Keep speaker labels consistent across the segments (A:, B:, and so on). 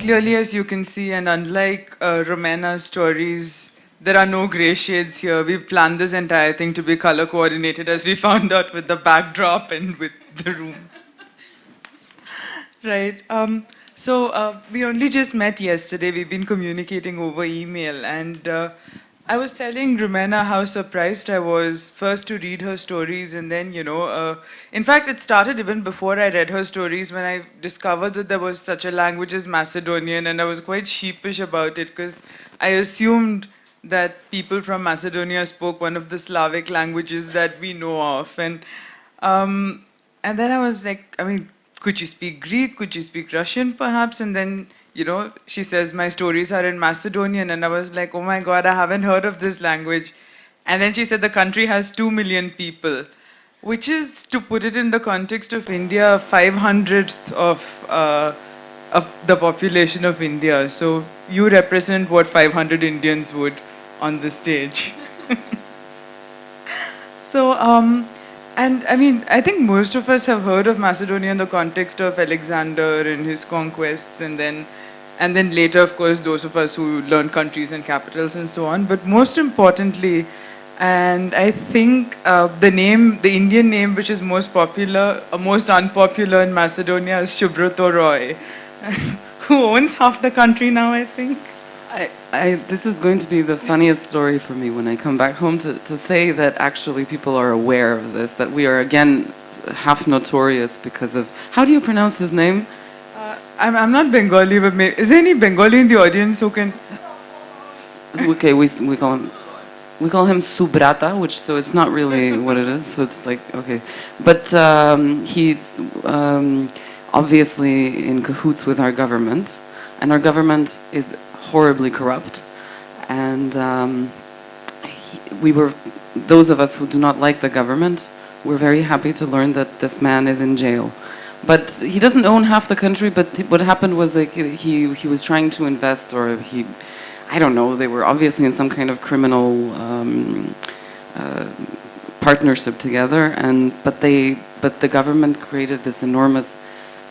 A: Clearly, as you can see, and unlike Rumena's stories, there are no gray shades here. We planned this entire thing to be color coordinated, as we found out with the backdrop and with the room. Right. So we only just met yesterday. We've been communicating over email, and I was telling Rumena how surprised I was first to read her stories, and then in fact, it started even before I read her stories when I discovered that there was such a language as Macedonian, and I was quite sheepish about it because I assumed that people from Macedonia spoke one of the Slavic languages that we know of, and then I was like, I mean, could you speak Greek? Could you speak Russian, perhaps? And then, she says, my stories are in Macedonian. And I was like, oh my God, I haven't heard of this language. And then she said the country has 2 million people, which is, to put it in the context of India, 500th of the population of India. So you represent what 500 Indians would on the stage. So, and I mean, I think most of us have heard of Macedonia in the context of Alexander and his conquests, and then later, of course, those of us who learned countries and capitals and so on. But most importantly, and I think the Indian name which is most popular, most unpopular in Macedonia is Subroto Roy, who owns half the country now, I think.
B: This is going to be the funniest story for me when I come back home to say that actually people are aware of this, that we are again half notorious because of, how do you pronounce his name?
A: I'm not Bengali, but is there any Bengali in the audience who can?
B: Okay, we call him Subrata, which, so it's not really what it is, so it's like, okay. But he's obviously in cahoots with our government, and our government is horribly corrupt, and those of us who do not like the government, we're very happy to learn that this man is in jail. But he doesn't own half the country, but what happened was like he was trying to invest, or I don't know, they were obviously in some kind of criminal partnership together, but the government created this enormous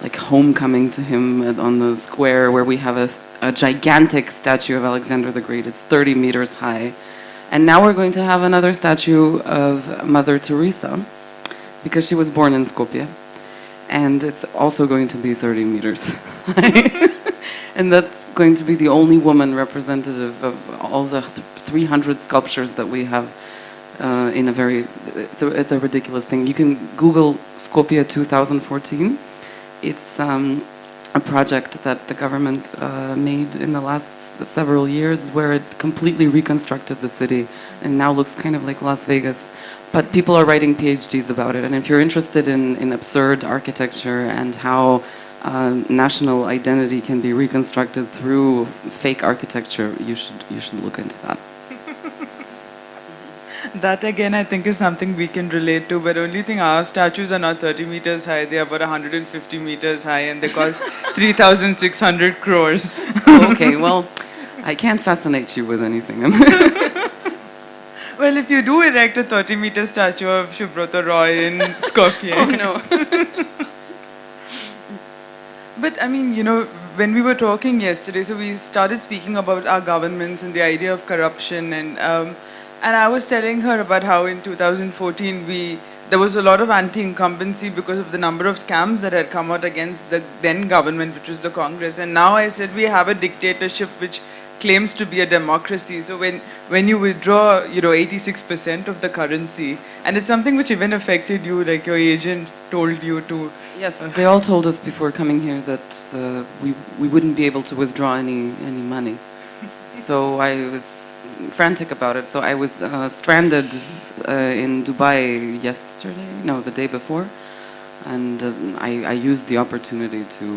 B: like homecoming to him on the square where we have a gigantic statue of Alexander the Great. It's 30 meters high. And now we're going to have another statue of Mother Teresa because she was born in Skopje. And it's also going to be 30 meters high. And that's going to be the only woman representative of all the 300 sculptures that we have in a very, it's a ridiculous thing. You can Google Skopje 2014. It's a project that the government made in the last several years where it completely reconstructed the city and now looks kind of like Las Vegas. But people are writing PhDs about it, and if you're interested in absurd architecture and how national identity can be reconstructed through fake architecture, you should look into that.
A: That again, I think, is something we can relate to, but only thing, our statues are not 30 meters high, they are about 150 meters high, and they cost 3,600 crores.
B: Okay, well, I can't fascinate you with anything.
A: Well, if you do erect a 30-meter statue of Subroto Roy in Skopje.
B: Oh no.
A: But I mean, when we were talking yesterday, so we started speaking about our governments and the idea of corruption, and I was telling her about how in 2014 there was a lot of anti-incumbency because of the number of scams that had come out against the then government, which was the Congress. And now I said we have a dictatorship which claims to be a democracy. So when you withdraw, 86% of the currency, and it's something which even affected you, like your agent told you to.
B: Yes, they all told us before coming here that we wouldn't be able to withdraw any money. So I was frantic about it. So I was stranded in Dubai the day before, and I used the opportunity to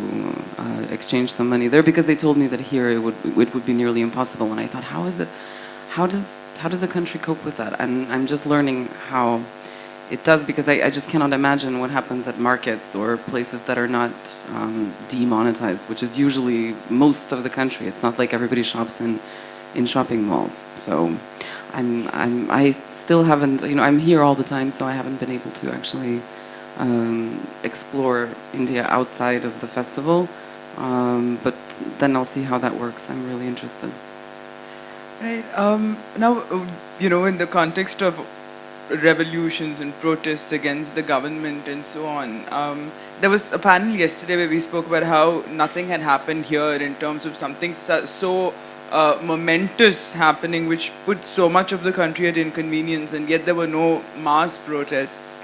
B: exchange some money there because they told me that here it would be nearly impossible. And I thought, how does a country cope with that? And I'm just learning how it does, because I just cannot imagine what happens at markets or places that are not demonetized, which is usually most of the country. It's not like everybody shops in shopping malls. So I still haven't, I'm here all the time, so I haven't been able to actually explore India outside of the festival. But then I'll see how that works. I'm really interested.
A: Right. Now, in the context of revolutions and protests against the government and so on, there was a panel yesterday where we spoke about how nothing had happened here in terms of something so momentous happening, which put so much of the country at inconvenience, and yet there were no mass protests.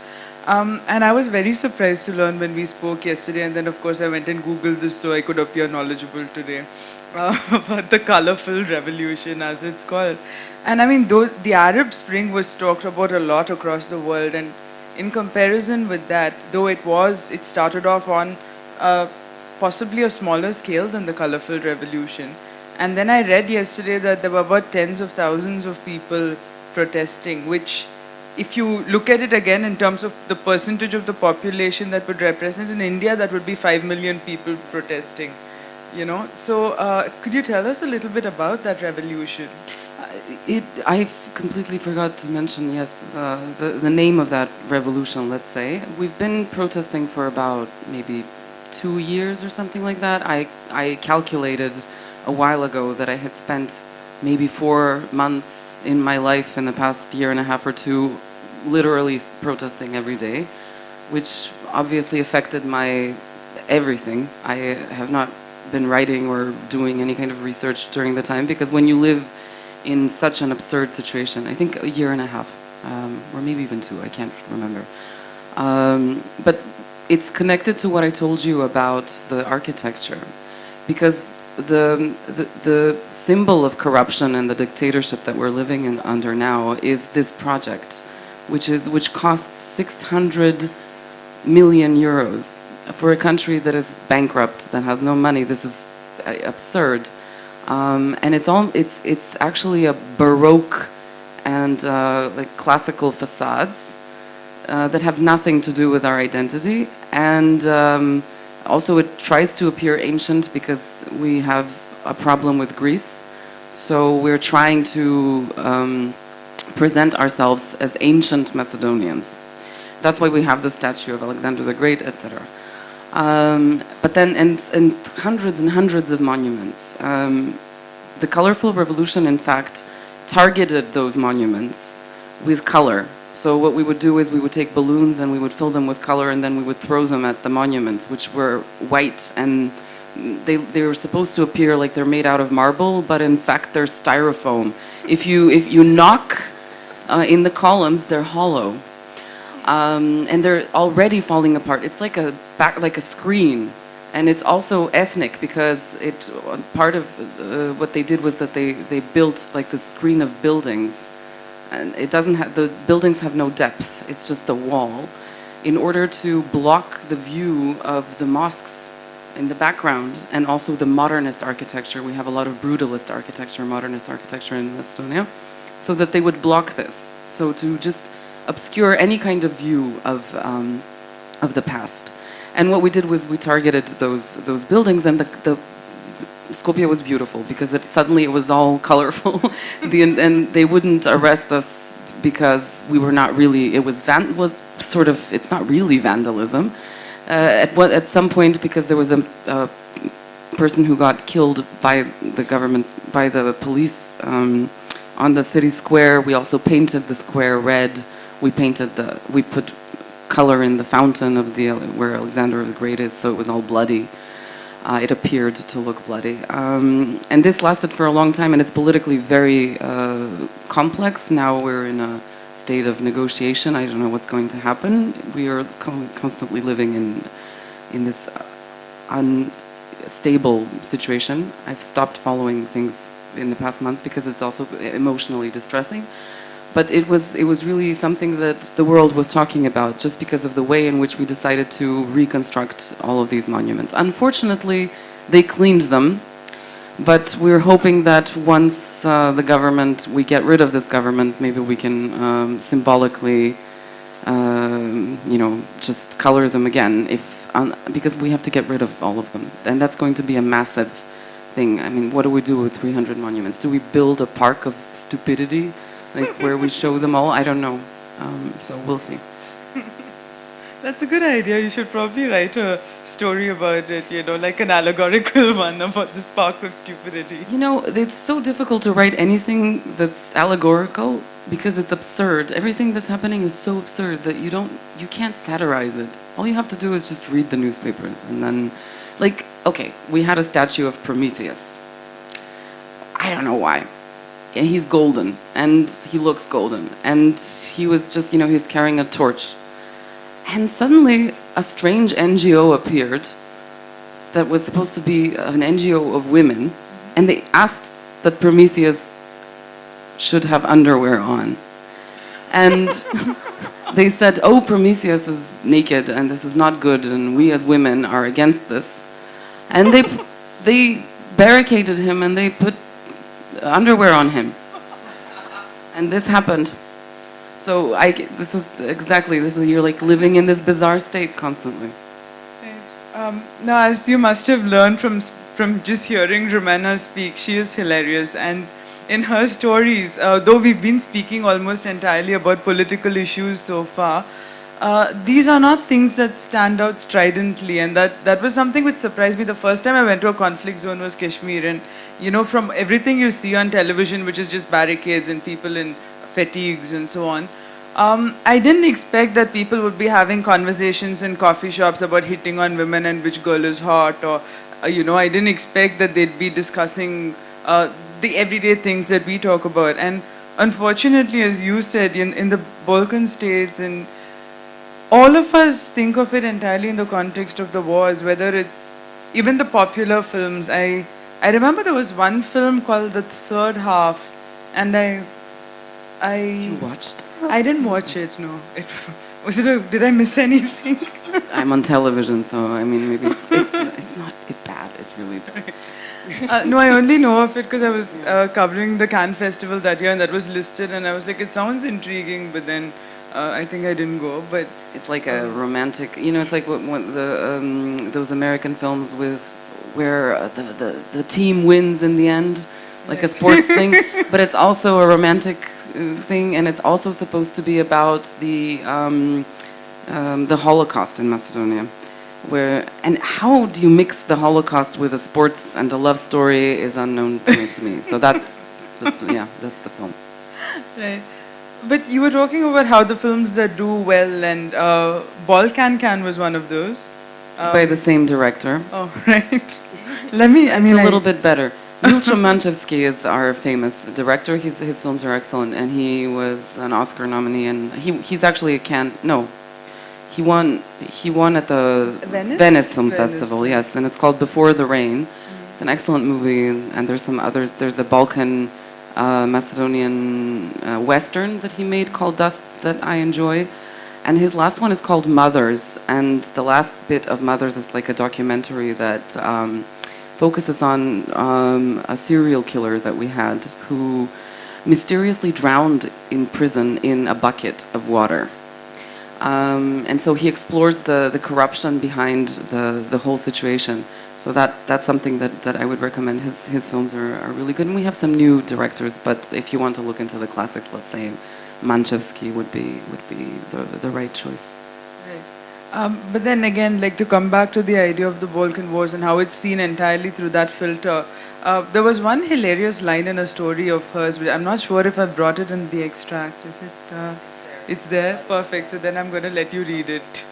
A: And I was very surprised to learn when we spoke yesterday, and then of course I went and Googled this so I could appear knowledgeable today, about the colorful revolution, as it's called. And I mean, though the Arab Spring was talked about a lot across the world, and in comparison with that, though it started off on possibly a smaller scale than the colorful revolution. And then I read yesterday that there were about tens of thousands of people protesting, which, if you look at it again in terms of the percentage of the population that would represent in India, that would be 5 million people protesting. So could you tell us a little bit about that revolution?
B: I completely forgot to mention, yes, the name of that revolution, let's say. We've been protesting for about maybe 2 years or something like that. I calculated a while ago that I had spent maybe 4 months in my life in the past year and a half or two literally protesting every day, which obviously affected my everything. I have not been writing or doing any kind of research during the time, because when you live in such an absurd situation, I think a year and a half, or maybe even 2, I can't remember. But it's connected to what I told you about the architecture, because the symbol of corruption and the dictatorship that we're living under now is this project, which costs 600 million euros for a country that is bankrupt, that has no money. This is absurd. And it's actually a Baroque and like classical facades that have nothing to do with our identity. And also it tries to appear ancient because we have a problem with Greece. So we're trying to present ourselves as ancient Macedonians. That's why we have the statue of Alexander the Great, etc. But then, and hundreds and hundreds of monuments. The colorful revolution, in fact, targeted those monuments with color. So what we would do is we would take balloons and we would fill them with color, and then we would throw them at the monuments, which were white, and they were supposed to appear like they're made out of marble, but in fact they're styrofoam. If you knock in the columns, they're hollow. And they're already falling apart. It's like a screen, and it's also ethnic, because part of what they did was that they built like this screen of buildings, and the buildings have no depth. It's just a wall, in order to block the view of the mosques in the background, and also the modernist architecture. We have a lot of brutalist architecture, modernist architecture in Estonia, so that they would block this. So to just obscure any kind of view of the past. And what we did was we targeted those buildings, and the Skopje was beautiful because suddenly it was all colorful. And they wouldn't arrest us because we were not really. It's not really vandalism. At some point, because there was a person who got killed by the government, by the police, on the city square. We also painted the square red. We put color in the fountain of where Alexander the Great is, so it was all bloody. It appeared to look bloody. And this lasted for a long time, and it's politically very complex. Now we're in a state of negotiation. I don't know what's going to happen. We are constantly living in this unstable situation. I've stopped following things in the past month because it's also emotionally distressing. But it was really something that the world was talking about, just because of the way in which we decided to reconstruct all of these monuments. Unfortunately, they cleaned them, but we're hoping that once we get rid of this government, maybe we can symbolically, just color them again, because we have to get rid of all of them. And that's going to be a massive thing. I mean, what do we do with 300 monuments? Do we build a park of stupidity, like where we show them all? I don't know. So we'll see.
A: That's a good idea. You should probably write a story about it, like an allegorical one about the spark of stupidity.
B: You know, it's so difficult to write anything that's allegorical because it's absurd. Everything that's happening is so absurd that you can't satirize it. All you have to do is just read the newspapers and then, like, okay, we had a statue of Prometheus. I don't know why. And he's golden, and he looks golden, and he was just, he's carrying a torch. And suddenly, a strange NGO appeared that was supposed to be an NGO of women, and they asked that Prometheus should have underwear on. And they said, oh, Prometheus is naked, and this is not good, and we as women are against this. And they barricaded him, and they put underwear on him. And this happened. So you're like living in this bizarre state constantly.
A: Now, as you must have learned from just hearing Rumena speak, she is hilarious. And in her stories, though we've been speaking almost entirely about political issues so far, these are not things that stand out stridently. And that was something which surprised me. The first time I went to a conflict zone was Kashmir. And, from everything you see on television, which is just barricades and people in fatigues and so on. I didn't expect that people would be having conversations in coffee shops about hitting on women and which girl is hot, or, I didn't expect that they'd be discussing the everyday things that we talk about. And unfortunately, as you said, in the Balkan states, and all of us think of it entirely in the context of the wars, whether it's even the popular films. I remember there was one film called The Third Half, and
B: You watched?
A: I didn't watch it. No. Did I miss anything?
B: I'm on television, so I mean, maybe it's bad. It's really bad.
A: No, I only know of it because I was covering the Cannes Festival that year, and that was listed, and I was like, it sounds intriguing, but then I think I didn't go. But
B: it's like a romantic, it's like what those American films where the team wins in the end, like a sports thing, but it's also a romantic thing, and it's also supposed to be about the Holocaust in Macedonia. And how do you mix the Holocaust with a sports and a love story is unknown to me. So that's the film.
A: Right. But you were talking about how the films that do well, and Balkan Can was one of those.
B: By the same director.
A: Oh, right. It's a
B: little bit better. Milcho Manchevsky is our famous director. His films are excellent, and he was an Oscar nominee, and he's actually he won at the Venice Film Festival, yes, and it's called Before the Rain. It's an excellent movie, and there's some others. There's a Balkan Macedonian Western that he made called Dust that I enjoy. And his last one is called Mothers, and the last bit of Mothers is like a documentary that focuses on a serial killer that we had who mysteriously drowned in prison in a bucket of water. And so he explores the corruption behind the whole situation. So that's something that I would recommend. His films are really good, and we have some new directors. But if you want to look into the classics, let's say Manchevsky would be the right choice.
A: Right. But then again, like to come back to the idea of the Balkan Wars and how it's seen entirely through that filter. There was one hilarious line in a story of hers, which I'm not sure if I brought it in the extract. Is it? It's there? Perfect. So then I'm going to let you read it.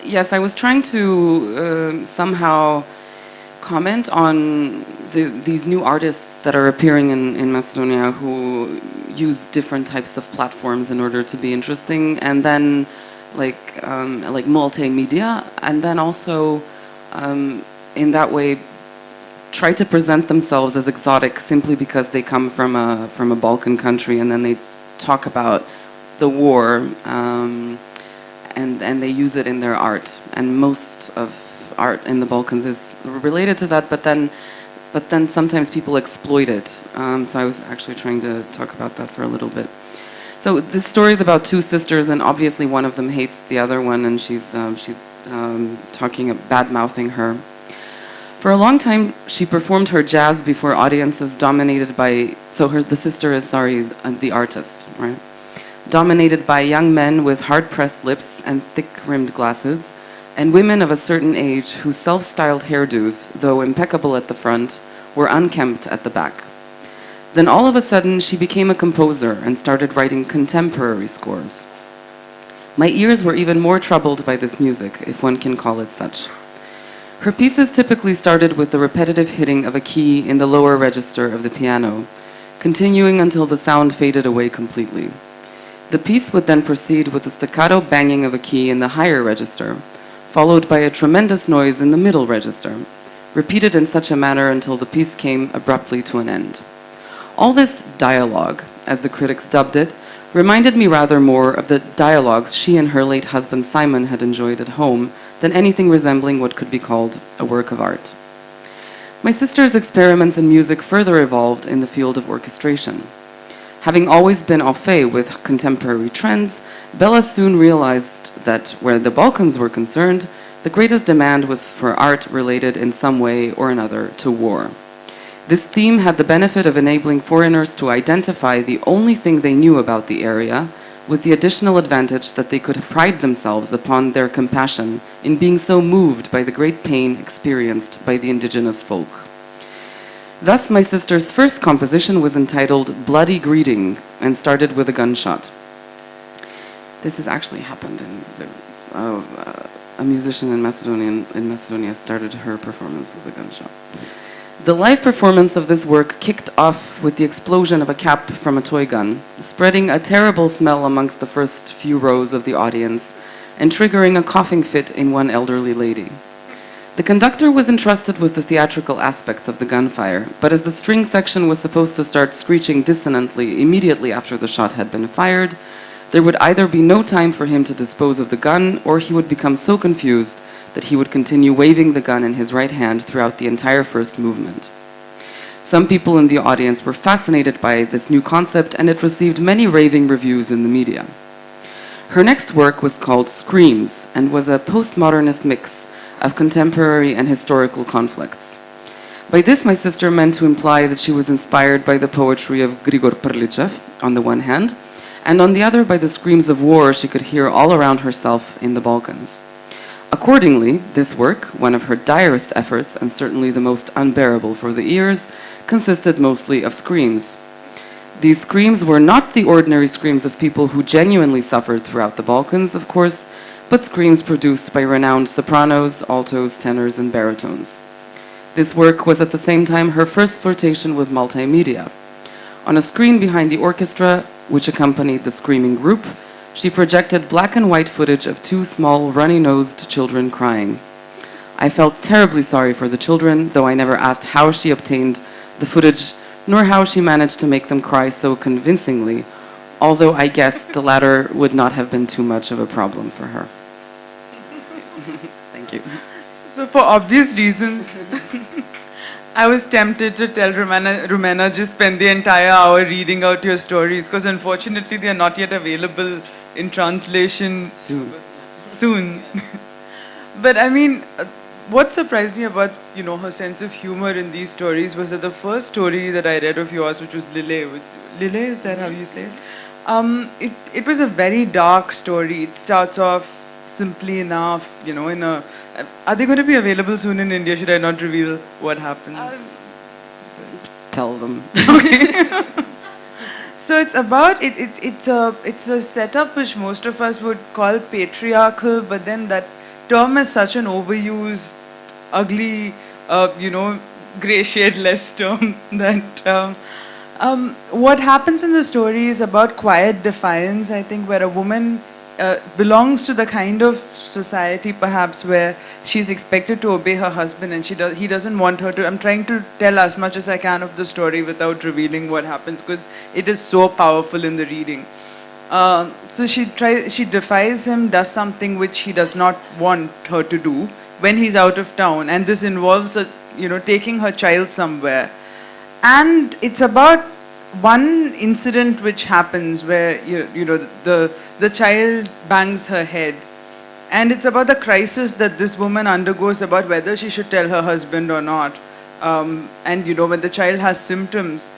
B: Yes, I was trying to somehow comment on these new artists that are appearing in Macedonia who use different types of platforms in order to be interesting, and then like multimedia, and then also in that way try to present themselves as exotic simply because they come from a Balkan country, and then they talk about the war, and they use it in their art, and most of art in the Balkans is related to that, but then sometimes people exploit it. So I was actually trying to talk about that for a little bit. So this story is about two sisters, and obviously one of them hates the other one, and she's talking, bad-mouthing her. For a long time, she performed her jazz before audiences dominated by, the sister is, the artist, right? Dominated by young men with hard-pressed lips and thick-rimmed glasses, and women of a certain age whose self-styled hairdos, though impeccable at the front, were unkempt at the back. Then all of a sudden, she became a composer and started writing contemporary scores. My ears were even more troubled by this music, if one can call it such. Her pieces typically started with the repetitive hitting of a key in the lower register of the piano, continuing until the sound faded away completely. The piece would then proceed with the staccato banging of a key in the higher register, followed by a tremendous noise in the middle register, repeated in such a manner until the piece came abruptly to an end. All this dialogue, as the critics dubbed it, reminded me rather more of the dialogues she and her late husband Simon had enjoyed at home than anything resembling what could be called a work of art. My sister's experiments in music further evolved in the field of orchestration. Having always been au fait with contemporary trends, Bella soon realized that where the Balkans were concerned, the greatest demand was for art related in some way or another to war. This theme had the benefit of enabling foreigners to identify the only thing they knew about the area, with the additional advantage that they could pride themselves upon their compassion in being so moved by the great pain experienced by the indigenous folk. Thus, my sister's first composition was entitled Bloody Greeting and started with a gunshot. This has actually happened. A musician in Macedonia started her performance with a gunshot. The live performance of this work kicked off with the explosion of a cap from a toy gun, spreading a terrible smell amongst the first few rows of the audience and triggering a coughing fit in one elderly lady. The conductor was entrusted with the theatrical aspects of the gunfire, but as the string section was supposed to start screeching dissonantly immediately after the shot had been fired, there would either be no time for him to dispose of the gun, or he would become so confused that he would continue waving the gun in his right hand throughout the entire first movement. Some people in the audience were fascinated by this new concept, and it received many raving reviews in the media. Her next work was called Screams, and was a postmodernist mix of contemporary and historical conflicts. By this, my sister meant to imply that she was inspired by the poetry of Grigor Prlichev, on the one hand, and on the other by the screams of war she could hear all around herself in the Balkans. Accordingly, this work, one of her direst efforts and certainly the most unbearable for the ears, consisted mostly of screams. These screams were not the ordinary screams of people who genuinely suffered throughout the Balkans, of course, but screams produced by renowned sopranos, altos, tenors, and baritones. This work was at the same time her first flirtation with multimedia. On a screen behind the orchestra, which accompanied the screaming group, she projected black and white footage of two small, runny-nosed children crying. I felt terribly sorry for the children, though I never asked how she obtained the footage, nor how she managed to make them cry so convincingly, although I guess the latter would not have been too much of a problem for her. Thank you.
A: So for obvious reasons, I was tempted to tell Rumena, just spend the entire hour reading out your stories, because unfortunately they are not yet available in translation soon. But I mean, what surprised me about, her sense of humor in these stories was that the first story that I read of yours, which was Lile, is that how you say it? It was a very dark story. It starts off simply enough, are they going to be available soon in India? Should I not reveal what happens?
B: Tell them.
A: Okay. So it's about it's a setup which most of us would call patriarchal, but then that term is such an overused, ugly, grey shade less term that what happens in the story is about quiet defiance, I think, where a woman belongs to the kind of society perhaps where she's expected to obey her husband, and he doesn't want her to. I'm trying to tell as much as I can of the story without revealing what happens, because it is so powerful in the reading. So she defies him, does something which he does not want her to do when he's out of town, and this involves taking her child somewhere. And it's about one incident which happens where the child bangs her head, And it's about the crisis that this woman undergoes about whether she should tell her husband or not. And you know, when the child has symptoms,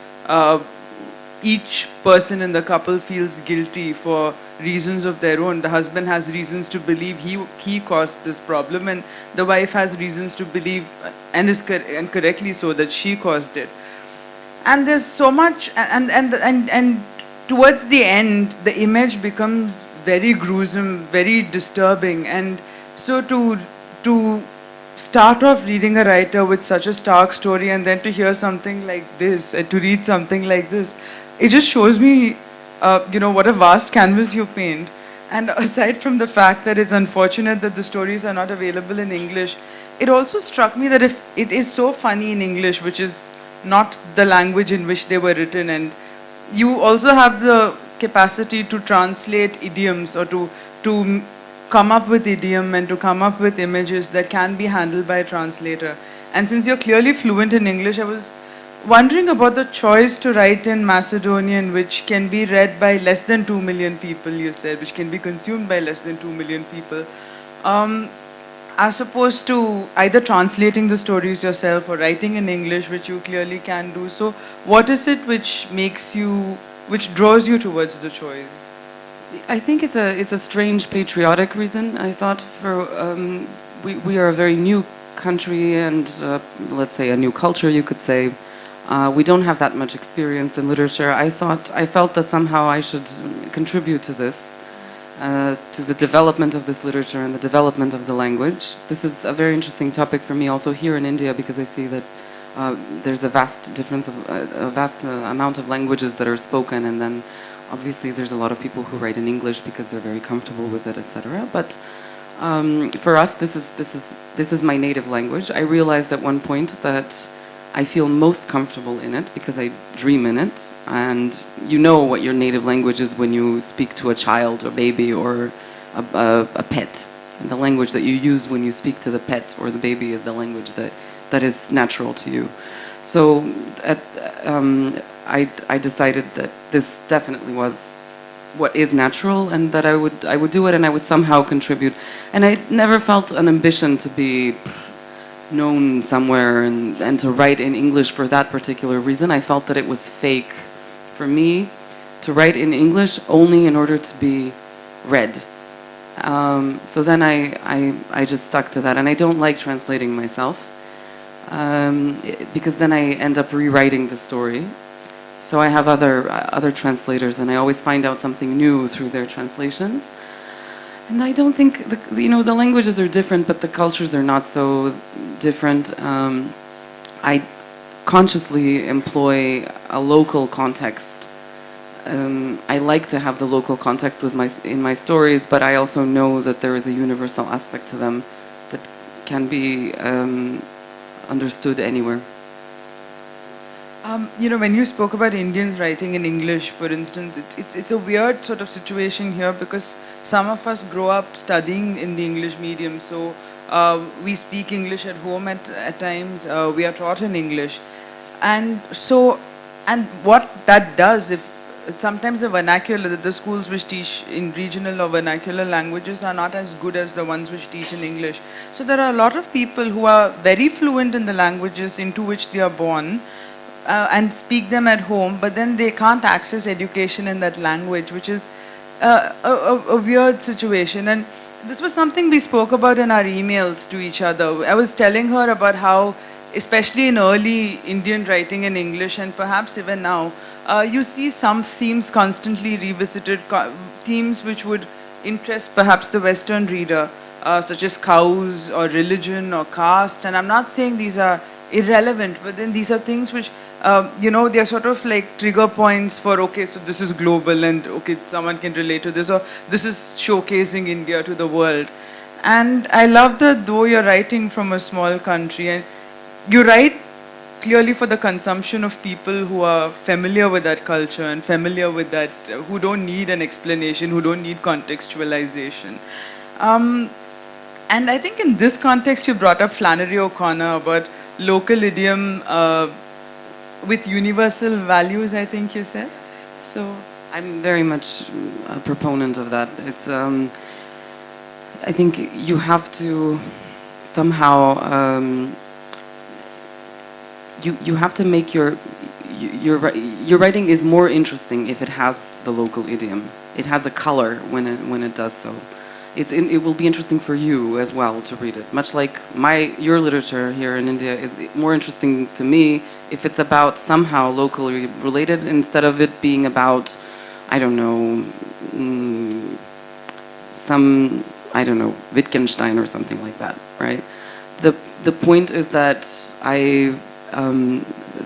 A: each person in the couple feels guilty for reasons of their own. The husband has reasons to believe he caused this problem, and the wife has reasons to believe, and correctly so, that she caused it. And there's so much, and towards the end, the image becomes very gruesome, very disturbing. And so to start off reading a writer with such a stark story, and then to hear something like this, and to read something like this, it just shows me, you know, what a vast canvas you paint. And aside from the fact that it's unfortunate that the stories are not available in English, it also struck me that if it is so funny in English, which is not the language in which they were written, and you also have the capacity to translate idioms, or to come up with idiom and to come up with images that can be handled by a translator. And since you're clearly fluent in English, I was wondering about the choice to write in Macedonian, which can be read by less than 2 million people, you said, which can be consumed by less than 2 million people, as opposed to either translating the stories yourself or writing in English, which you clearly can do. So what is it which draws you towards the choice?
B: I think it's a strange patriotic reason. I thought we are a very new country, and let's say a new culture, you could say. We don't have that much experience in literature. I felt that somehow I should contribute to this, to the development of this literature and the development of the language. This is a very interesting topic for me also here in India, because I see that there's a vast difference of a vast amount of languages that are spoken, and then obviously there's a lot of people who write in English because they're very comfortable with it, etc. But for us, this is my native language. I realized at one point that I feel most comfortable in it because I dream in it, and you know what your native language is when you speak to a child or baby or a pet. And the language that you use when you speak to the pet or the baby is the language that is natural to you. So I decided that this definitely was what is natural, and that I would do it, and I would somehow contribute. And I never felt an ambition to be known somewhere and to write in English for that particular reason. I felt that it was fake for me to write in English only in order to be read. So then I just stuck to that, and I don't like translating myself, because then I end up rewriting the story. So I have other translators, and I always find out something new through their translations. And I don't think the languages are different, but the cultures are not so different. I consciously employ a local context. I like to have the local context in my stories, but I also know that there is a universal aspect to them that can be understood anywhere.
A: You know, when you spoke about Indians writing in English, for instance, it's a weird sort of situation here, because some of us grow up studying in the English medium, so we speak English at home at times, we are taught in English. And what that does, if sometimes the vernacular, the schools which teach in regional or vernacular languages are not as good as the ones which teach in English. So there are a lot of people who are very fluent in the languages into which they are born, and speak them at home, but then they can't access education in that language, which is a weird situation. And this was something we spoke about in our emails to each other. I was telling her about how, especially in early Indian writing in English, and perhaps even now, you see some themes constantly revisited, themes which would interest perhaps the Western reader, such as cows or religion or caste. And I'm not saying these are irrelevant, but then these are things which, they're sort of like trigger points for, okay, so this is global, and okay, someone can relate to this, or this is showcasing India to the world. And I love that though you're writing from a small country, and you write clearly for the consumption of people who are familiar with that culture and familiar with that, who don't need an explanation, who don't need contextualization. And I think in this context, you brought up Flannery O'Connor about local idiom with universal values, I think you said. So
B: I'm very much a proponent of that. It's I think you have to somehow you have to make your writing is more interesting if it has the local idiom. It has a color when it does so. It will be interesting for you as well to read it. Much like your literature here in India is more interesting to me if it's about somehow locally related instead of it being about, I don't know, some, I don't know, Wittgenstein or something like that, right? The point is that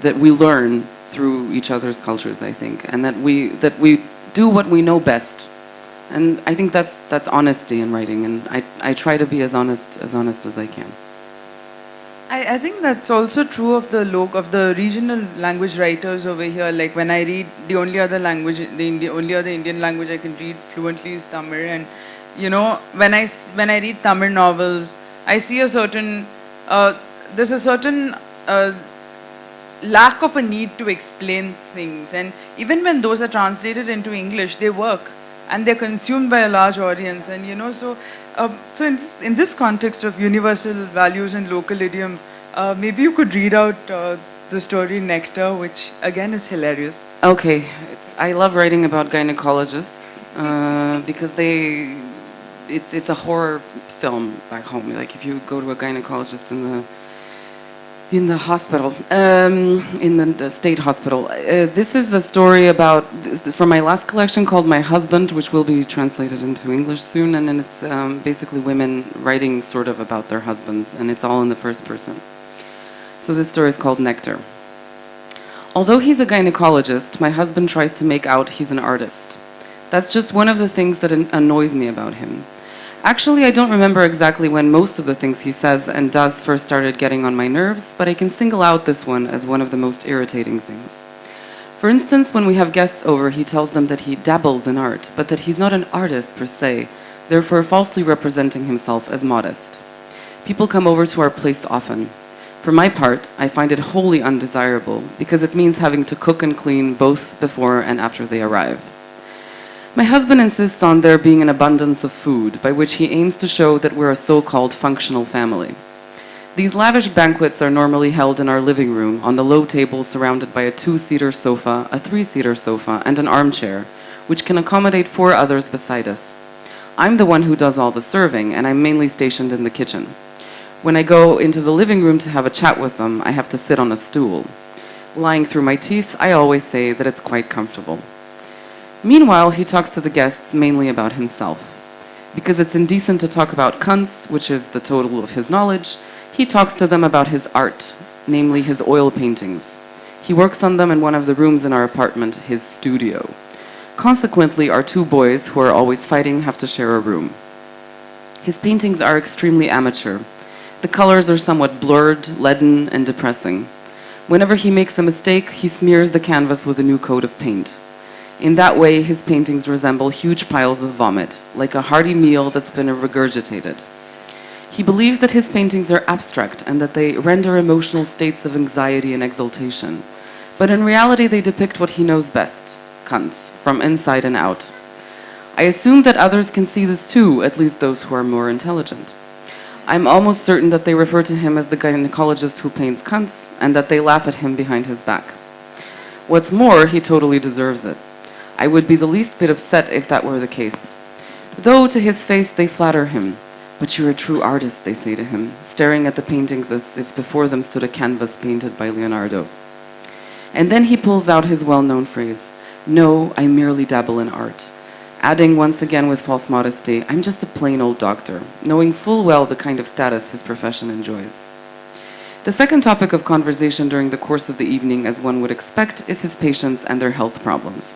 B: that we learn through each other's cultures, I think, and that we do what we know best. And I think that's honesty in writing, and I try to be as honest as I can.
A: I think that's also true of the regional language writers over here. Like when I read, the only other Indian language I can read fluently is Tamil, and when I read Tamil novels, I see there's a certain lack of a need to explain things, and even when those are translated into English, they work and they're consumed by a large audience. And so in this context of universal values and local idiom, maybe you could read out the story Nectar, which again is hilarious.
B: Okay, I love writing about gynecologists because it's a horror film back home. Like if you go to a gynecologist in the hospital, in the state hospital. This is a story about, from my last collection called My Husband, which will be translated into English soon, and then it's basically women writing sort of about their husbands, and it's all in the first person. So this story is called Nectar. Although he's a gynecologist, my husband tries to make out he's an artist. That's just one of the things that annoys me about him. Actually, I don't remember exactly when most of the things he says and does first started getting on my nerves, but I can single out this one as one of the most irritating things. For instance, when we have guests over, he tells them that he dabbles in art, but that he's not an artist per se, therefore falsely representing himself as modest. People come over to our place often. For my part, I find it wholly undesirable, because it means having to cook and clean both before and after they arrive. My husband insists on there being an abundance of food, by which he aims to show that we're a so-called functional family. These lavish banquets are normally held in our living room, on the low table surrounded by a 2-seater sofa, a 3-seater sofa, and an armchair, which can accommodate 4 others beside us. I'm the one who does all the serving, and I'm mainly stationed in the kitchen. When I go into the living room to have a chat with them, I have to sit on a stool. Lying through my teeth, I always say that it's quite comfortable. Meanwhile, he talks to the guests mainly about himself. Because it's indecent to talk about cunts, which is the total of his knowledge, he talks to them about his art, namely his oil paintings. He works on them in one of the rooms in our apartment, his studio. Consequently, our 2 boys, who are always fighting, have to share a room. His paintings are extremely amateur. The colors are somewhat blurred, leaden, and depressing. Whenever he makes a mistake, he smears the canvas with a new coat of paint. In that way, his paintings resemble huge piles of vomit, like a hearty meal that's been regurgitated. He believes that his paintings are abstract and that they render emotional states of anxiety and exultation. But in reality, they depict what he knows best, cunts, from inside and out. I assume that others can see this too, at least those who are more intelligent. I'm almost certain that they refer to him as the gynecologist who paints cunts, and that they laugh at him behind his back. What's more, he totally deserves it. I would be the least bit upset if that were the case. Though to his face they flatter him. But you're a true artist, they say to him, staring at the paintings as if before them stood a canvas painted by Leonardo. And then he pulls out his well-known phrase, "No, I merely dabble in art," adding once again with false modesty, "I'm just a plain old doctor," knowing full well the kind of status his profession enjoys. The second topic of conversation during the course of the evening, as one would expect, is his patients and their health problems.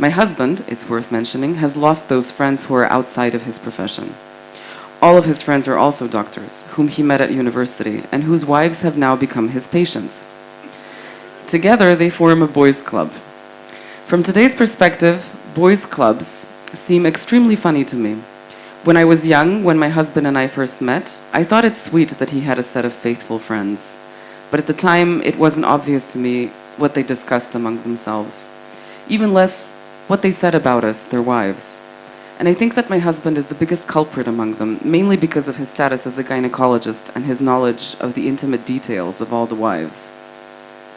B: My husband, it's worth mentioning, has lost those friends who are outside of his profession. All of his friends are also doctors, whom he met at university, and whose wives have now become his patients. Together, they form a boys' club. From today's perspective, boys' clubs seem extremely funny to me. When I was young, when my husband and I first met, I thought it sweet that he had a set of faithful friends. But at the time, it wasn't obvious to me what they discussed among themselves. Even less what they said about us, their wives. And I think that my husband is the biggest culprit among them, mainly because of his status as a gynecologist and his knowledge of the intimate details of all the wives.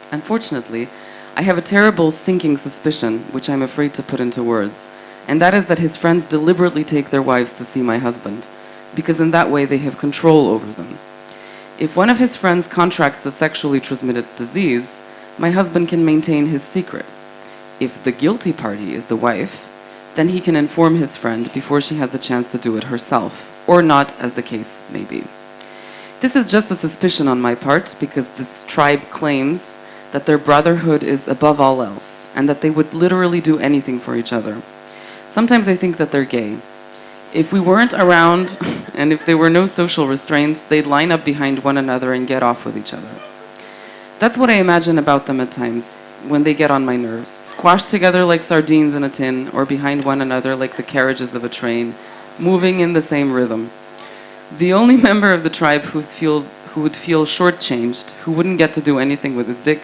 B: Unfortunately, I have a terrible sinking suspicion, which I'm afraid to put into words, and that is that his friends deliberately take their wives to see my husband, because in that way they have control over them. If one of his friends contracts a sexually transmitted disease, my husband can maintain his secret. If the guilty party is the wife, then he can inform his friend before she has the chance to do it herself, or not, as the case may be. This is just a suspicion on my part, because this tribe claims that their brotherhood is above all else, and that they would literally do anything for each other. Sometimes I think that they're gay. If we weren't around, and if there were no social restraints, they'd line up behind one another and get off with each other. That's what I imagine about them at times, when they get on my nerves, squashed together like sardines in a tin, or behind one another like the carriages of a train, moving in the same rhythm. The only member of the tribe who would feel shortchanged, who wouldn't get to do anything with his dick,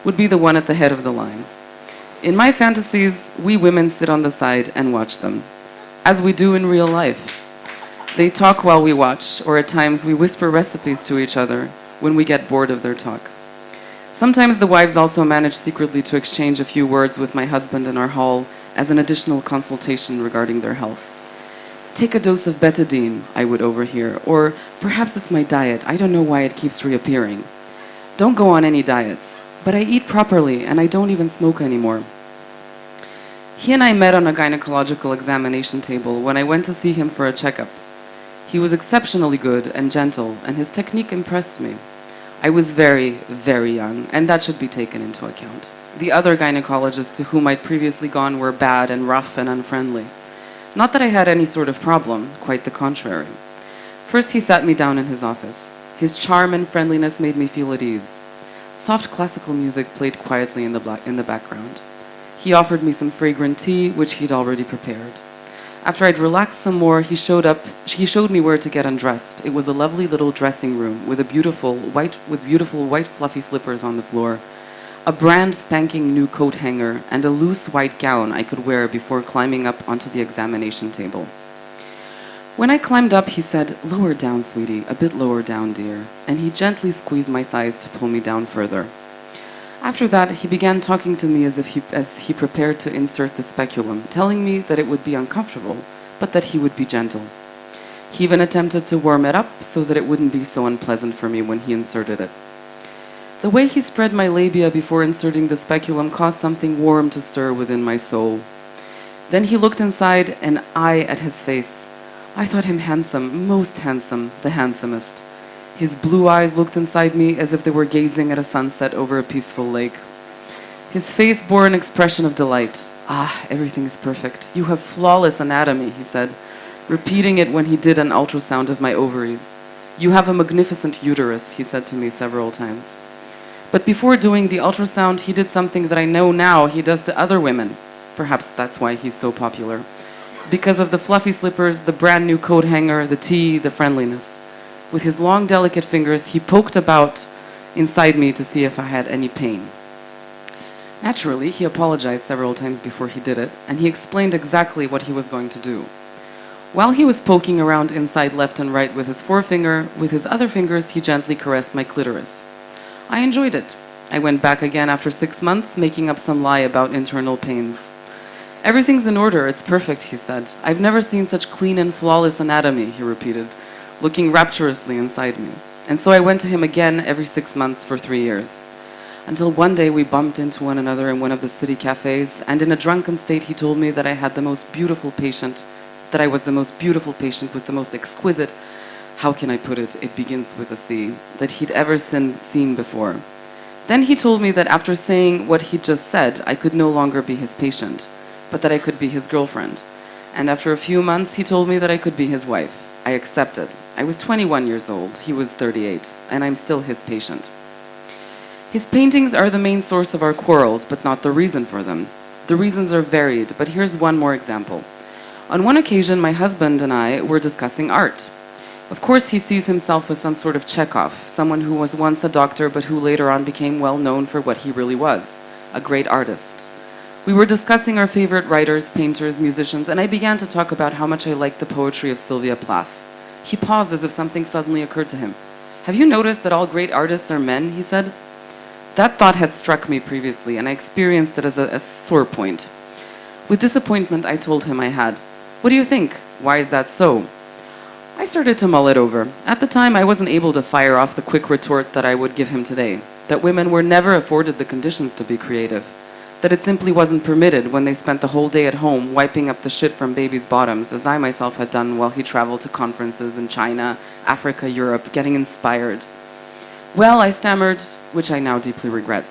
B: would be the one at the head of the line. In my fantasies, we women sit on the side and watch them, as we do in real life. They talk while we watch, or at times we whisper recipes to each other when we get bored of their talk. Sometimes the wives also manage secretly to exchange a few words with my husband in our hall as an additional consultation regarding their health. Take a dose of betadine, I would overhear, or perhaps it's my diet, I don't know why it keeps reappearing. Don't go on any diets, but I eat properly and I don't even smoke anymore. He and I met on a gynecological examination table when I went to see him for a checkup. He was exceptionally good and gentle, and his technique impressed me. I was very, very young, and that should be taken into account. The other gynecologists to whom I'd previously gone were bad and rough and unfriendly. Not that I had any sort of problem, quite the contrary. First, he sat me down in his office. His charm and friendliness made me feel at ease. Soft classical music played quietly in the background. He offered me some fragrant tea, which he'd already prepared. After I'd relaxed some more, he showed me where to get undressed. It was a lovely little dressing room with beautiful white fluffy slippers on the floor, a brand spanking new coat hanger, and a loose white gown I could wear before climbing up onto the examination table. When I climbed up, he said, "Lower down, sweetie, a bit lower down, dear," and he gently squeezed my thighs to pull me down further. After that, he began talking to me as he prepared to insert the speculum, telling me that it would be uncomfortable, but that he would be gentle. He even attempted to warm it up so that it wouldn't be so unpleasant for me when he inserted it. The way he spread my labia before inserting the speculum caused something warm to stir within my soul. Then he looked inside, and I at his face. I thought him handsome, most handsome, the handsomest. His blue eyes looked inside me as if they were gazing at a sunset over a peaceful lake. His face bore an expression of delight. "Ah, everything is perfect. You have flawless anatomy," he said, repeating it when he did an ultrasound of my ovaries. "You have a magnificent uterus," he said to me several times. But before doing the ultrasound, he did something that I know now he does to other women. Perhaps that's why he's so popular. Because of the fluffy slippers, the brand new coat hanger, the tea, the friendliness. With his long, delicate fingers, he poked about inside me to see if I had any pain. Naturally, he apologized several times before he did it, and he explained exactly what he was going to do. While he was poking around inside left and right with his forefinger, with his other fingers, he gently caressed my clitoris. I enjoyed it. I went back again after 6 months, making up some lie about internal pains. "Everything's in order, it's perfect," he said. "I've never seen such clean and flawless anatomy," he repeated, looking rapturously inside me. And so I went to him again every 6 months for 3 years. Until one day we bumped into one another in one of the city cafes, and in a drunken state he told me that I was the most beautiful patient with the most exquisite, how can I put it, it begins with a C, that he'd ever seen before. Then he told me that after saying what he'd just said, I could no longer be his patient, but that I could be his girlfriend. And after a few months, he told me that I could be his wife. I accepted. I was 21 years old, he was 38, and I'm still his patient. His paintings are the main source of our quarrels, but not the reason for them. The reasons are varied, but here's one more example. On one occasion, my husband and I were discussing art. Of course, he sees himself as some sort of Chekhov, someone who was once a doctor, but who later on became well known for what he really was, a great artist. We were discussing our favorite writers, painters, musicians, and I began to talk about how much I liked the poetry of Sylvia Plath. He paused as if something suddenly occurred to him. "Have you noticed that all great artists are men?" he said. That thought had struck me previously, and I experienced it as a sore point. With disappointment, I told him I had. "What do you think? Why is that so?" I started to mull it over. At the time, I wasn't able to fire off the quick retort that I would give him today, that women were never afforded the conditions to be creative, that it simply wasn't permitted when they spent the whole day at home wiping up the shit from babies' bottoms, as I myself had done while he traveled to conferences in China, Africa, Europe, getting inspired. "Well," I stammered, which I now deeply regret.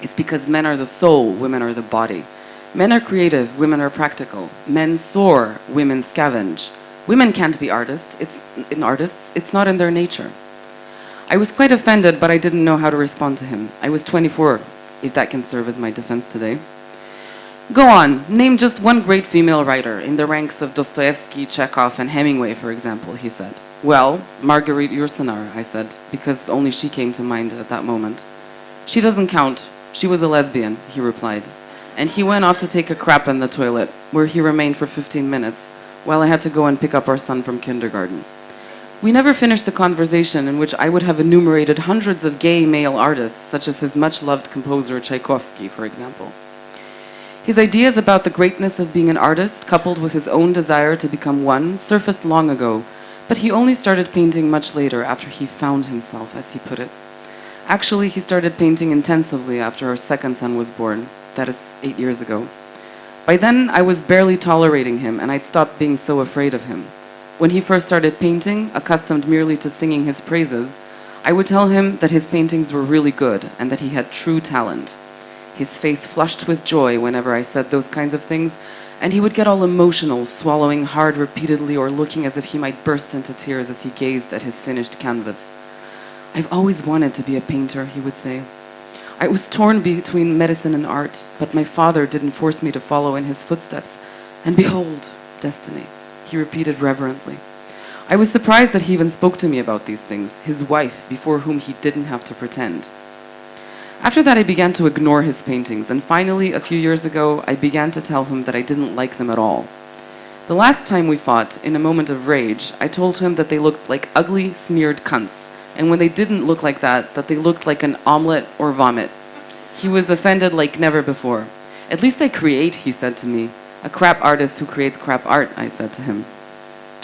B: "It's because men are the soul, women are the body. Men are creative, women are practical. Men soar, women scavenge. Women can't be artists. It's not in their nature." I was quite offended, but I didn't know how to respond to him. I was 24, if that can serve as my defense today. "Go on, name just one great female writer in the ranks of Dostoevsky, Chekhov, and Hemingway, for example," he said. "Well, Marguerite Yourcenar," I said, because only she came to mind at that moment. "She doesn't count. She was a lesbian," he replied. And he went off to take a crap in the toilet, where he remained for 15 minutes, while I had to go and pick up our son from kindergarten. We never finished the conversation, in which I would have enumerated hundreds of gay male artists, such as his much-loved composer Tchaikovsky, for example. His ideas about the greatness of being an artist, coupled with his own desire to become one, surfaced long ago, but he only started painting much later, after he found himself, as he put it. Actually, he started painting intensively after our second son was born. That is 8 years ago. By then, I was barely tolerating him, and I'd stopped being so afraid of him. When he first started painting, accustomed merely to singing his praises, I would tell him that his paintings were really good and that he had true talent. His face flushed with joy whenever I said those kinds of things, and he would get all emotional, swallowing hard repeatedly or looking as if he might burst into tears as he gazed at his finished canvas. "I've always wanted to be a painter," he would say. "I was torn between medicine and art, but my father didn't force me to follow in his footsteps. And behold, destiny," he repeated reverently. I was surprised that he even spoke to me about these things, his wife, before whom he didn't have to pretend. After that, I began to ignore his paintings, and finally, a few years ago, I began to tell him that I didn't like them at all. The last time we fought, in a moment of rage, I told him that they looked like ugly, smeared cunts, and when they didn't look like that they looked like an omelet or vomit. He was offended like never before. "At least I create," he said to me. "A crap artist who creates crap art," I said to him.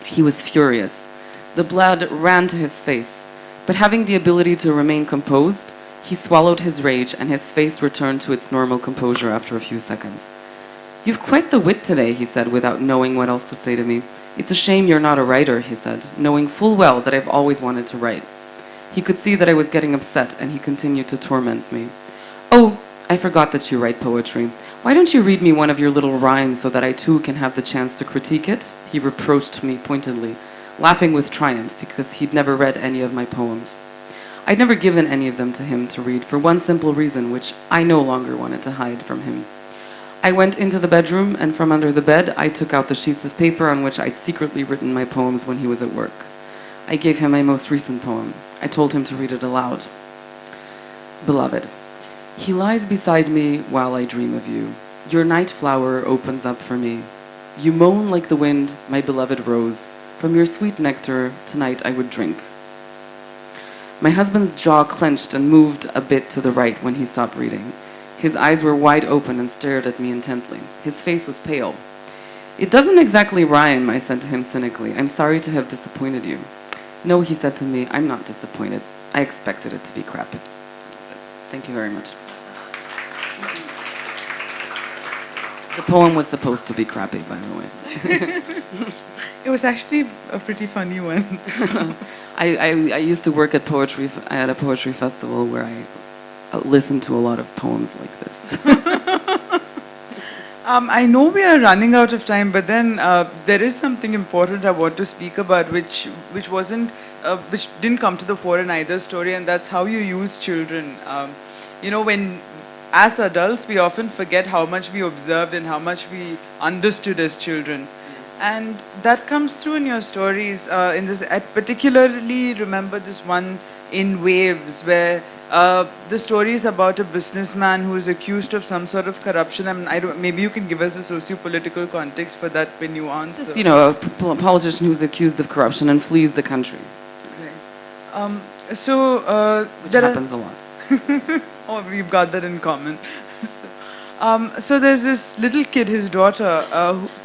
B: He was furious. The blood ran to his face, but having the ability to remain composed, he swallowed his rage and his face returned to its normal composure after a few seconds. "You've quite the wit today," he said, without knowing what else to say to me. "It's a shame you're not a writer," he said, knowing full well that I've always wanted to write. He could see that I was getting upset, and he continued to torment me. "Oh, I forgot that you write poetry. Why don't you read me one of your little rhymes so that I too can have the chance to critique it?" he reproached me pointedly, laughing with triumph because he'd never read any of my poems. I'd never given any of them to him to read for one simple reason, which I no longer wanted to hide from him. I went into the bedroom, and from under the bed, I took out the sheets of paper on which I'd secretly written my poems when he was at work. I gave him my most recent poem. I told him to read it aloud. "Beloved, he lies beside me while I dream of you. Your night flower opens up for me. You moan like the wind, my beloved rose. From your sweet nectar, tonight I would drink." My husband's jaw clenched and moved a bit to the right when he stopped reading. His eyes were wide open and stared at me intently. His face was pale. "It doesn't exactly rhyme," I said to him cynically. "I'm sorry to have disappointed you." "No," he said to me, "I'm not disappointed. I expected it to be crap." Thank you very much. The poem was supposed to be crappy, by the way.
A: It was actually a pretty funny one.
B: I used to work at a poetry festival where I listened to a lot of poems like this.
A: I know we are running out of time, but then there is something important I want to speak about, which didn't come to the fore in either story, and that's how you use children. When as adults we often forget how much we observed and how much we understood as children, and that comes through in your stories. In this, I particularly remember this one in Waves, where the story is about a businessman who is accused of some sort of corruption. I mean, I don't, maybe you can give us a socio-political context for that when you answer.
B: Just, you know, a politician who's accused of corruption and flees the country,
A: Right.
B: which
A: There
B: happens a lot.
A: oh, we've got that in common. So there's this little kid, his daughter,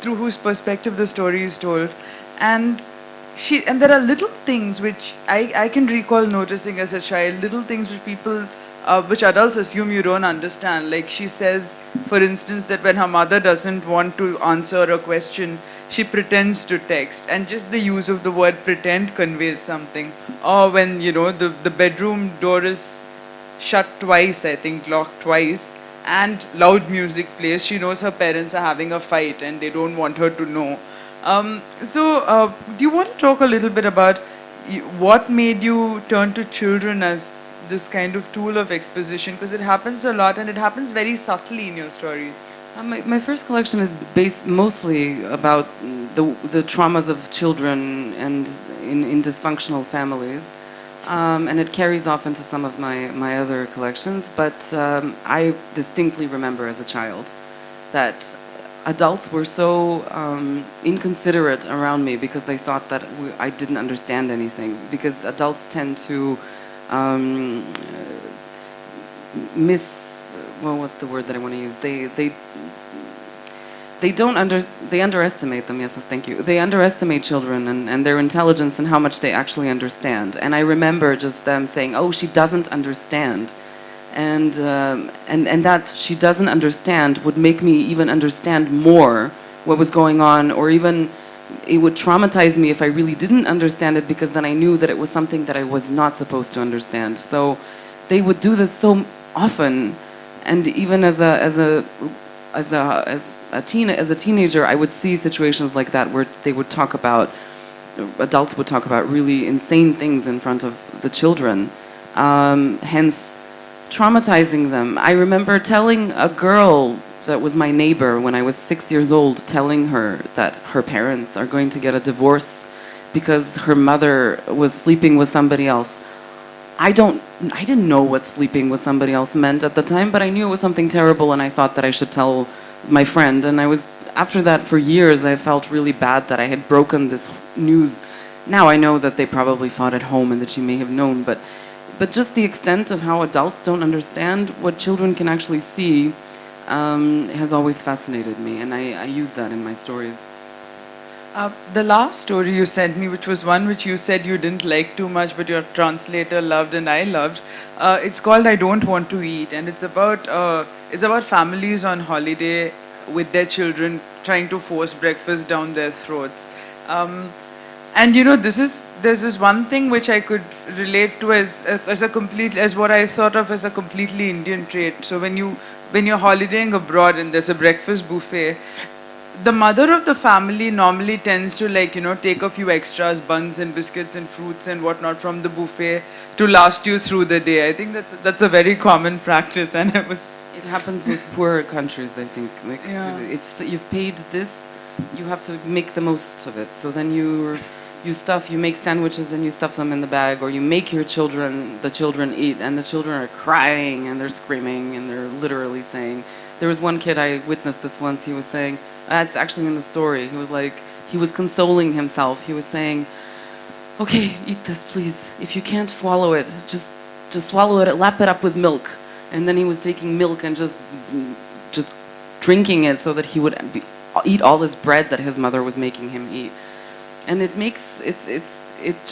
A: through whose perspective the story is told, and and there are little things which I can recall noticing as a child, little things which people, which adults assume you don't understand. Like she says, for instance, that when her mother doesn't want to answer a question, she pretends to text, and just the use of the word pretend conveys something. Or when, you know, the bedroom door is shut twice, I think, locked twice, and loud music plays, she knows her parents are having a fight and they don't want her to know. Do you want to talk a little bit about what made you turn to children as this kind of tool of exposition? Because it happens a lot and it happens very subtly in your stories.
B: My first collection is based mostly about the traumas of children and in dysfunctional families. And it carries off into some of my other collections, but I distinctly remember as a child that adults were so inconsiderate around me because they thought that I didn't understand anything, because adults tend to what's the word that I want to use? They underestimate them. Yes, thank you. They underestimate children and their intelligence and how much they actually understand. And I remember just them saying, "Oh, she doesn't understand," and that she doesn't understand would make me even understand more what was going on, or even it would traumatize me if I really didn't understand it, because then I knew that it was something that I was not supposed to understand. So they would do this so often, and even as a teenager, I would see situations like that where they would talk about, adults would talk about really insane things in front of the children, hence traumatizing them. I remember telling a girl that was my neighbor when I was 6 years old, telling her that her parents are going to get a divorce because her mother was sleeping with somebody else. I didn't know what sleeping with somebody else meant at the time, but I knew it was something terrible, and I thought that I should tell my friend. And after that, for years, I felt really bad that I had broken this news. Now I know that they probably fought at home and that she may have known, but just the extent of how adults don't understand what children can actually see has always fascinated me, and I use that in my stories.
A: The last story you sent me, which was one which you said you didn't like too much, but your translator loved and I loved. It's called "I Don't Want to Eat," and it's about families on holiday with their children trying to force breakfast down their throats. And you know, there's this one thing which I could relate to as what I thought of as a completely Indian trait. So when you're holidaying abroad and there's a breakfast buffet, the mother of the family normally tends to, like, you know, take a few extras, buns and biscuits and fruits and whatnot from the buffet to last you through the day. I think that's a very common practice, and
B: It happens with poorer countries, I think. Like,
A: Yeah.
B: if you've paid this, you have to make the most of it. So then you make sandwiches and you stuff them in the bag, or you make the children eat, and the children are crying and they're screaming and they're literally saying. There was one kid, I witnessed this once, he was saying, it's actually in the story, he was consoling himself. He was saying, "Okay, eat this, please. If you can't swallow it, just swallow it, lap it up with milk." And then he was taking milk and just drinking it so that he would eat all this bread that his mother was making him eat. And it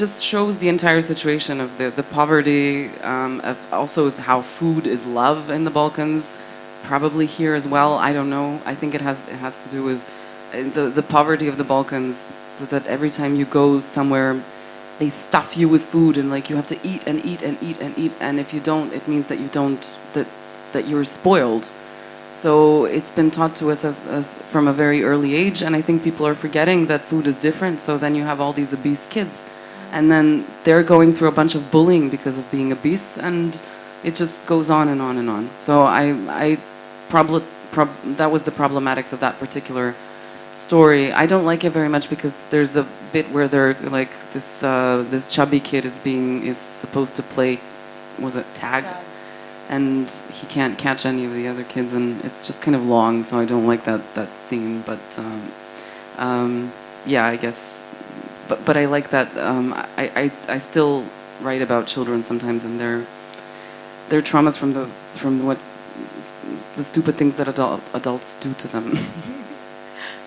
B: just shows the entire situation of the poverty, of also how food is love in the Balkans, probably here as well. I don't know. I think it has to do with the poverty of the Balkans, so that every time you go somewhere, they stuff you with food, and like you have to eat and eat and eat and eat, and if you don't, it means that that you're spoiled. So it's been taught to us as from a very early age, and I think people are forgetting that food is different. So then you have all these obese kids, and then they're going through a bunch of bullying because of being obese, and it just goes on and on and on. So that was the problematics of that particular story. I don't like it very much because there's a bit where they're like this chubby kid is supposed to play was it Tag? And he can't catch any of the other kids, and it's just kind of long, so I don't like that scene. But yeah, I guess. But I like that. I still write about children sometimes and their traumas from what the stupid things that adults do to them.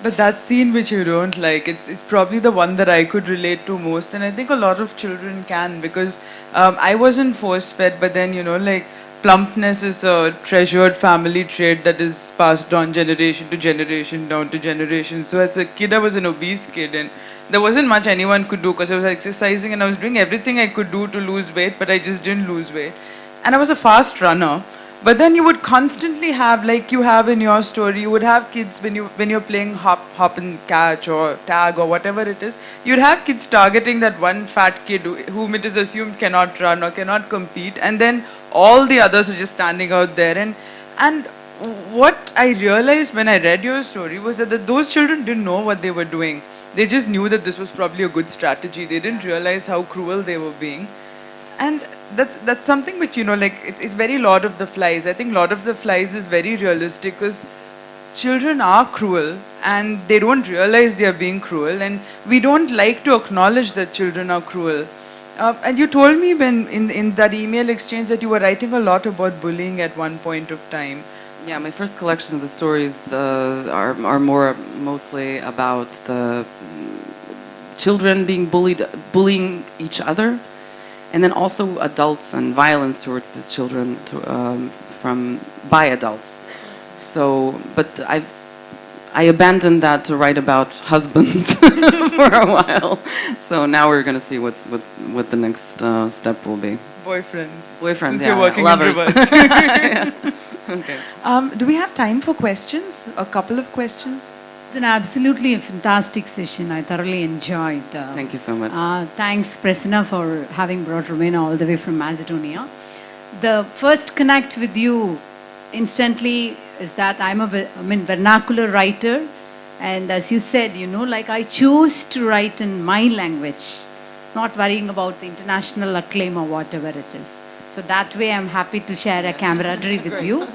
A: But that scene which you don't like, it's probably the one that I could relate to most, and I think a lot of children can, because I wasn't force fed, but then like plumpness is a treasured family trait that is passed on generation to generation down to generation. So as a kid, I was an obese kid, and there wasn't much anyone could do because I was exercising and I was doing everything I could do to lose weight, but I just didn't lose weight. And I was a fast runner. But then you would constantly have, like you have in your story, you would have kids when you're playing hop and catch or tag or whatever it is, you'd have kids targeting that one fat kid whom it is assumed cannot run or cannot compete, and then all the others are just standing out there. And what I realized when I read your story was that those children didn't know what they were doing. They just knew that this was probably a good strategy. They didn't realize how cruel they were being. And that's something which, like it's very Lord of the Flies. I think Lord of the Flies is very realistic because children are cruel and they don't realize they are being cruel, and we don't like to acknowledge that children are cruel. And you told me when in that email exchange that you were writing a lot about bullying at one point of time.
B: Yeah, my first collection of the stories are mostly about the children bullying each other. And then also adults and violence towards these children by adults. So, but I abandoned that to write about husbands for a while. So now we're going to see what the next step will be.
A: Boyfriends.
B: Since
A: you're working
B: lovers.
A: in reverse.
B: Yeah. Okay.
A: Do we have time for questions? A couple of questions?
C: It's an absolutely fantastic session. I thoroughly enjoyed.
B: Thank you so much.
C: Thanks, Prasanna, for having brought Rumena all the way from Macedonia. The first connect with you instantly is that I'm a vernacular writer, and as you said, like I chose to write in my language, not worrying about the international acclaim or whatever it is. So that way, I'm happy to share a camaraderie with you.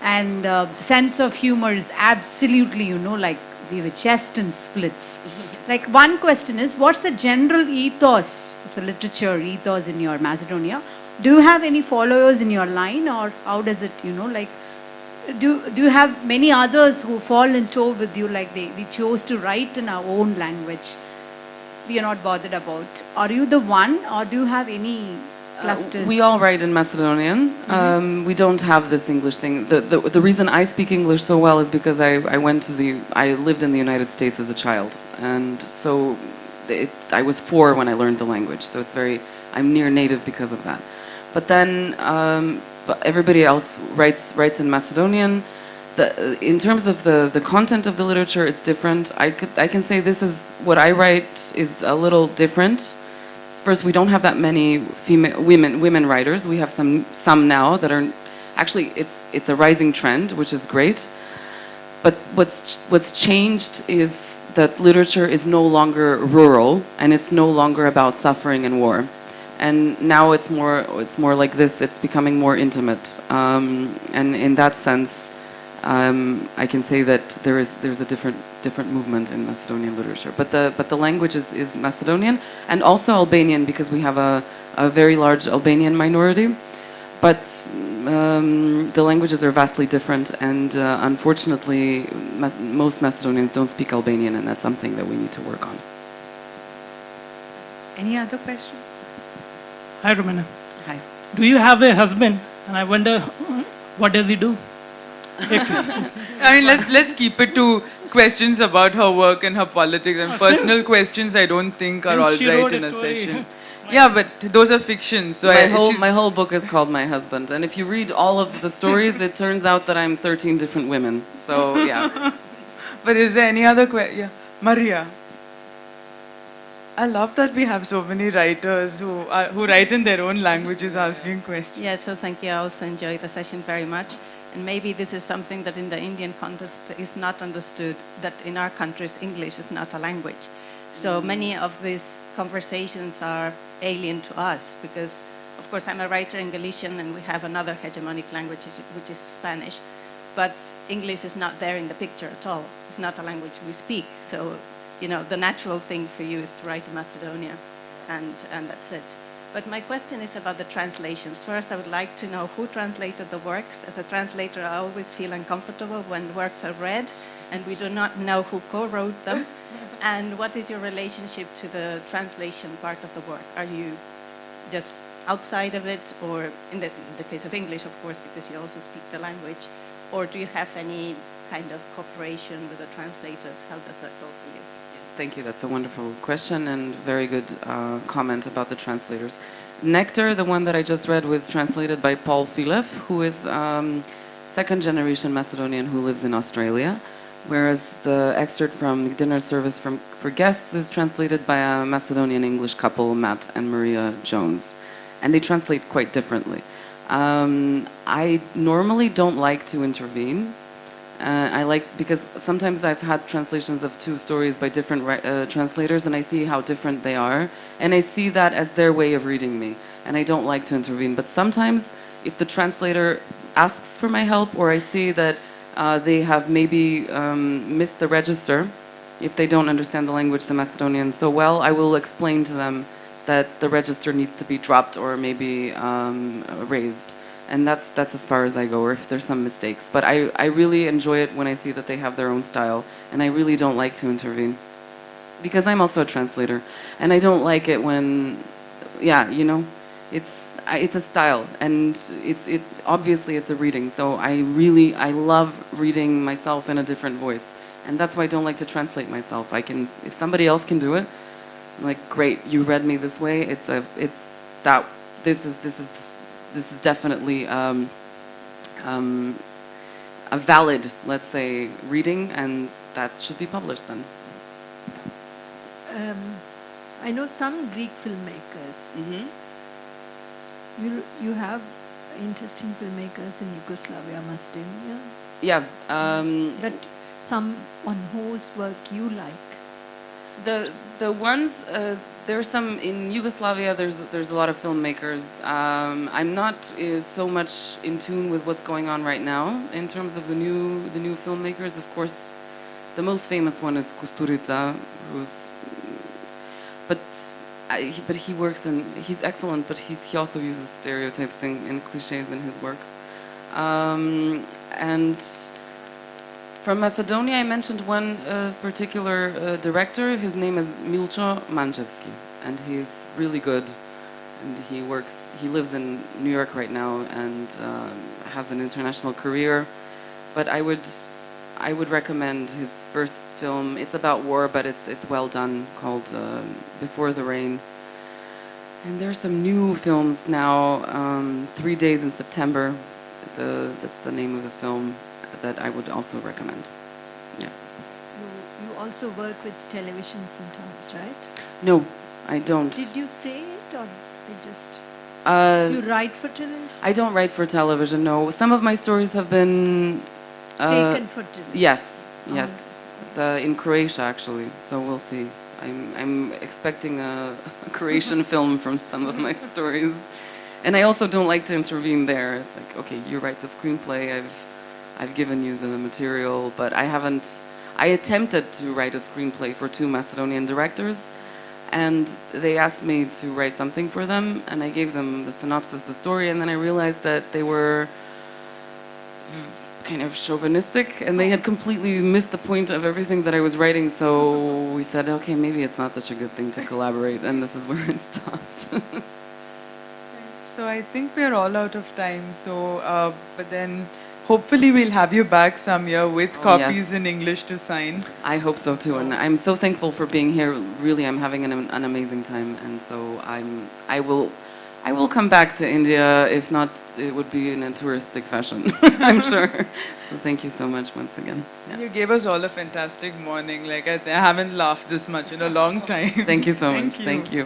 C: And the sense of humor is absolutely, like we were chest and splits. Like one question is, what's the general ethos of the literature ethos in your Macedonia? Do you have any followers in your line, or how does it, like, do you have many others who fall in tow with you, like we chose to write in our own language, we are not bothered about? Are you the one, or do you have any clusters?
B: We all write in Macedonian. We don't have this English thing. The reason I speak English so well is because I lived in the United States as a child, and so I was 4 when I learned the language. So I'm near native because of that. But then but everybody else writes in Macedonian. In terms of the content of the literature, it's different. I can say this is what I write is a little different. First, we don't have that many women writers. We have some now that are actually it's a rising trend, which is great. But what's changed is that literature is no longer rural, and it's no longer about suffering and war. And now it's more like this. It's becoming more intimate, and in that sense, I can say that there's a different movement in Macedonian literature. But the language is Macedonian and also Albanian, because we have a very large Albanian minority. But the languages are vastly different, and unfortunately, most Macedonians don't speak Albanian, and that's something that we need to work on.
A: Any other questions?
D: Hi, Rumena.
B: Hi.
D: Do you have a husband? And I wonder, what does he do?
A: I mean, let's keep it to questions about her work and her politics, and personal questions I don't think are all right in a session. Yeah, but those are fiction. So
B: my whole book is called My Husband, and if you read all of the stories, it turns out that I'm 13 different women. So yeah.
A: But is there any other question? Yeah, Maria. I love that we have so many writers who write in their own languages asking questions.
E: Yeah, so thank you. I also enjoyed the session very much. And maybe this is something that in the Indian context is not understood, that in our countries English is not a language. So many of these conversations are alien to us because, of of course, I'm a writer in Galician, and we have another hegemonic language, which is Spanish. But English is not there in the picture at all. It's not a language we speak. So, the natural thing for you is to write in Macedonia, and that's it. But my question is about the translations. First, I would like to know who translated the works. As a translator, I always feel uncomfortable when works are read, and we do not know who co-wrote them. And what is your relationship to the translation part of the work? Are you just outside of it, or in the case of English, of course, because you also speak the language, or do you have any kind of cooperation with the translators? How does that go for you?
B: Yes, thank you. That's a wonderful question and very good comment about the translators. Nectar, the one that I just read, was translated by Paul Filev, who is second generation Macedonian who lives in Australia, whereas the excerpt from Dinner Service for Guests is translated by a Macedonian English couple, Matt and Maria Jones. And they translate quite differently. I normally don't like to intervene. Because sometimes I've had translations of two stories by different translators, and I see how different they are, and I see that as their way of reading me, and I don't like to intervene. But sometimes, if the translator asks for my help, or I see that they have maybe missed the register, if they don't understand the language, the Macedonian, so well, I will explain to them that the register needs to be dropped or maybe raised. And that's as far as I go, or if there's some mistakes. But I really enjoy it when I see that they have their own style, and I really don't like to intervene. Because I'm also a translator, and I don't like it when, it's a style, and obviously it's a reading, so I love reading myself in a different voice. And that's why I don't like to translate myself. If somebody else can do it, I'm like, great, you read me this way. This is definitely a valid, let's say, reading, and that should be published then.
F: I know some Greek filmmakers.
B: Mm-hmm.
F: You have interesting filmmakers in Yugoslavia, Macedonia.
B: Yeah.
F: But someone whose work you like.
B: The ones there's some in Yugoslavia. There's a lot of filmmakers. I'm not so much in tune with what's going on right now in terms of the new filmmakers. Of course, the most famous one is Kusturica, but he works and he's excellent. But he also uses stereotypes and cliches in his works. And from Macedonia, I mentioned one particular director. His name is Milcho Manchevski, and he's really good. And he lives in New York right now and has an international career. But I would recommend his first film. It's about war, but it's well done, called Before the Rain. And there's some new films now. 3 Days in September. That's the name of the film that I would also recommend. Yeah.
F: You also work with television sometimes, right?
B: No, I don't.
F: Did you say it, or you just you write for television?
B: I don't write for television. No, some of my stories have been
F: Taken for television.
B: Yes, in Croatia actually. So we'll see. I'm expecting a Croatian film from some of my stories, and I also don't like to intervene there. It's like, okay, you write the screenplay. I've given you the material, but I haven't. I attempted to write a screenplay for 2 Macedonian directors, and they asked me to write something for them, and I gave them the synopsis, the story, and then I realized that they were kind of chauvinistic, and they had completely missed the point of everything that I was writing, so we said, okay, maybe it's not such a good thing to collaborate, and this is where it stopped.
A: So I think we're all out of time. So, but then hopefully we'll have you back some year with copies
B: yes.
A: in English to sign.
B: I hope so too, and I'm so thankful for being here. Really, I'm having an amazing time, and so I will come back to India. If not, it would be in a touristic fashion, I'm sure. So thank you so much once again. Yeah.
A: You gave us all a fantastic morning. Like I haven't laughed this much in a long time.
B: Thank you so much. Thank you.